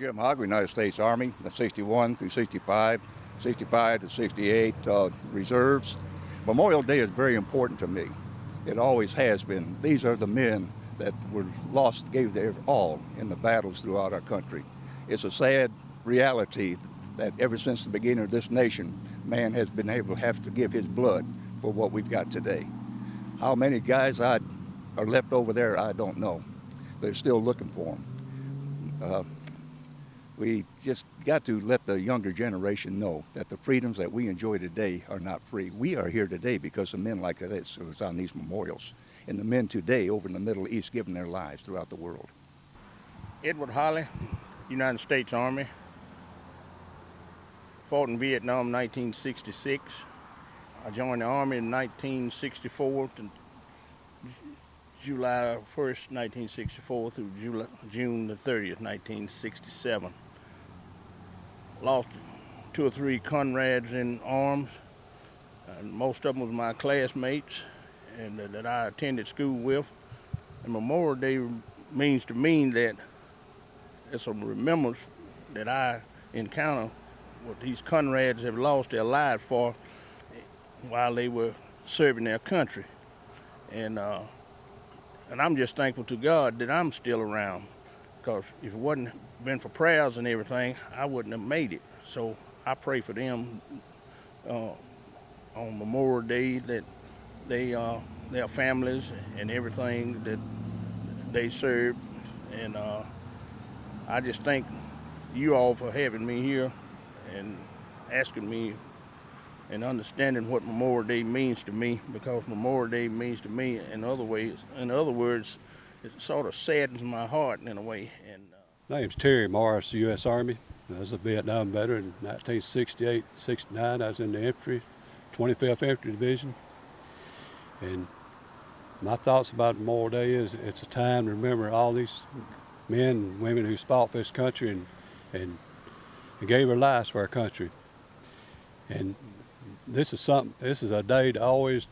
Jim Hogg, United States Army, the 61 through 65, 65 to 68 reserves. Memorial Day is very important to me. It always has been. These are the men that were lost, gave their all in the battles throughout our country. It's a sad reality that ever since the beginning of this nation, man has been able to have to give his blood for what we've got today. How many guys are left over there, I don't know. They're still looking for them. We just got to let the younger generation know that the freedoms that we enjoy today are not free. We are here today because of men like this who was on these memorials, and the men today over in the Middle East giving their lives throughout the world. Edward Holly, United States Army. Fought in Vietnam in 1966. I joined the Army in 1964 to July 1st, 1964 through June the 30th, 1967. Lost 2 or 3 comrades in arms, and most of them was my classmates and that I attended school with. And Memorial Day means to me that it's a remembrance that I encounter what these comrades have lost their lives for while they were serving their country. And I'm just thankful to God that I'm still around, because if it wasn't been for prayers and everything, I wouldn't have made it. So I pray for them on Memorial Day, that their families and everything that they served. And I just thank you all for having me here and asking me and understanding what Memorial Day means to me, because Memorial Day means to me in other words, it sort of saddens my heart in a way. And my name's Terry Morris, U.S. Army. I was a Vietnam veteran in 1968-69. I was in the infantry, 25th Infantry Division. And my thoughts about Memorial Day is it's a time to remember all these men and women who fought for this country and gave their lives for our country. And this is a day to always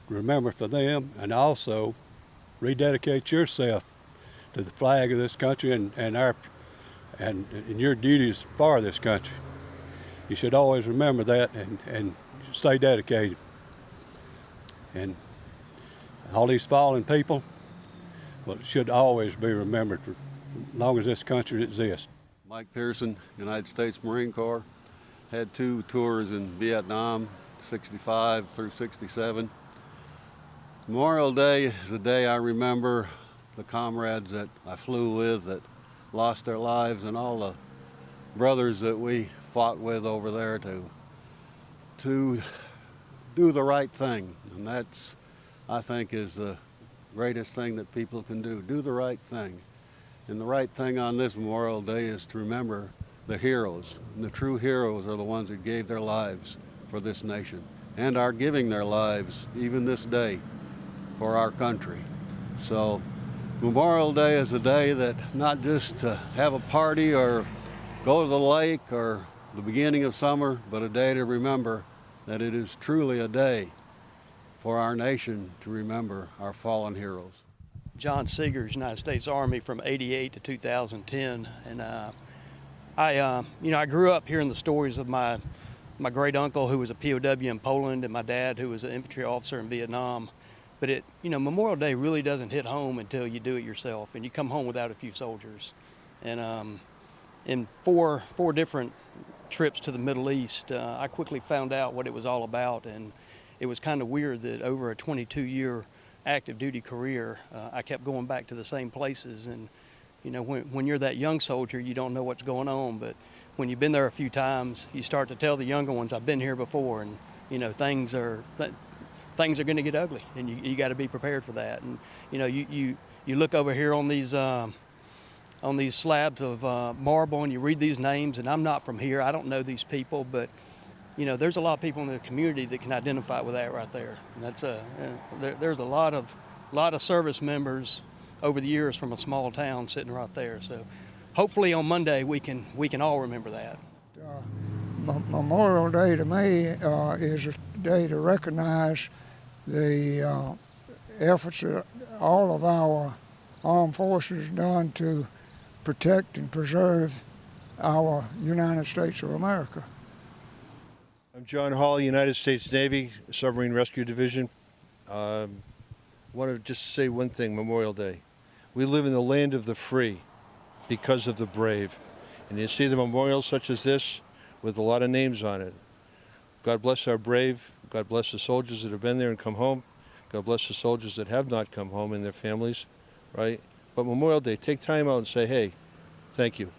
remember for them, and also rededicate yourself to the flag of this country and your duties for this country. You should always remember that and stay dedicated. And all these fallen people, well, should always be remembered for as long as this country exists. Mike Pearson, United States Marine Corps. Had 2 tours in Vietnam, 65 through 67. Memorial Day is a day I remember the comrades that I flew with that lost their lives, and all the brothers that we fought with over there to do the right thing. And that's, I think, is the greatest thing that people can do the right thing. And the right thing on this Memorial Day is to remember the heroes. And the true heroes are the ones that gave their lives for this nation and are giving their lives even this day for our country. So Memorial Day is a day that not just to have a party or go to the lake or the beginning of summer, but a day to remember that it is truly a day for our nation to remember our fallen heroes. John Seegers, United States Army from '88 to 2010, and I grew up hearing the stories of my great uncle who was a POW in Poland and my dad who was an infantry officer in Vietnam. But Memorial Day really doesn't hit home until you do it yourself and you come home without a few soldiers. And in four different trips to the Middle East, I quickly found out what it was all about, and it was kind of weird that over a 22-year active duty career, I kept going back to the same places. And when you're that young soldier, you don't know what's going on, but when you've been there a few times, you start to tell the younger ones, I've been here before, and things are going to get ugly, and you got to be prepared for that. And you look over here on these slabs of marble, and you read these names, and I'm not from here, I don't know these people, but there's a lot of people in the community that can identify with that right there. And that's there's a lot of service members over the years from a small town sitting right there. So hopefully on Monday we can all remember that. Memorial Day to me is a day to recognize the efforts that all of our armed forces done to protect and preserve our United States of America. I'm John Hall, United States Navy, Submarine Rescue Division. Want to just say one thing, Memorial Day. We live in the land of the free because of the brave. And you see the memorials such as this with a lot of names on it. God bless our brave. God bless the soldiers that have been there and come home. God bless the soldiers that have not come home and their families, right? But Memorial Day, take time out and say, hey, thank you.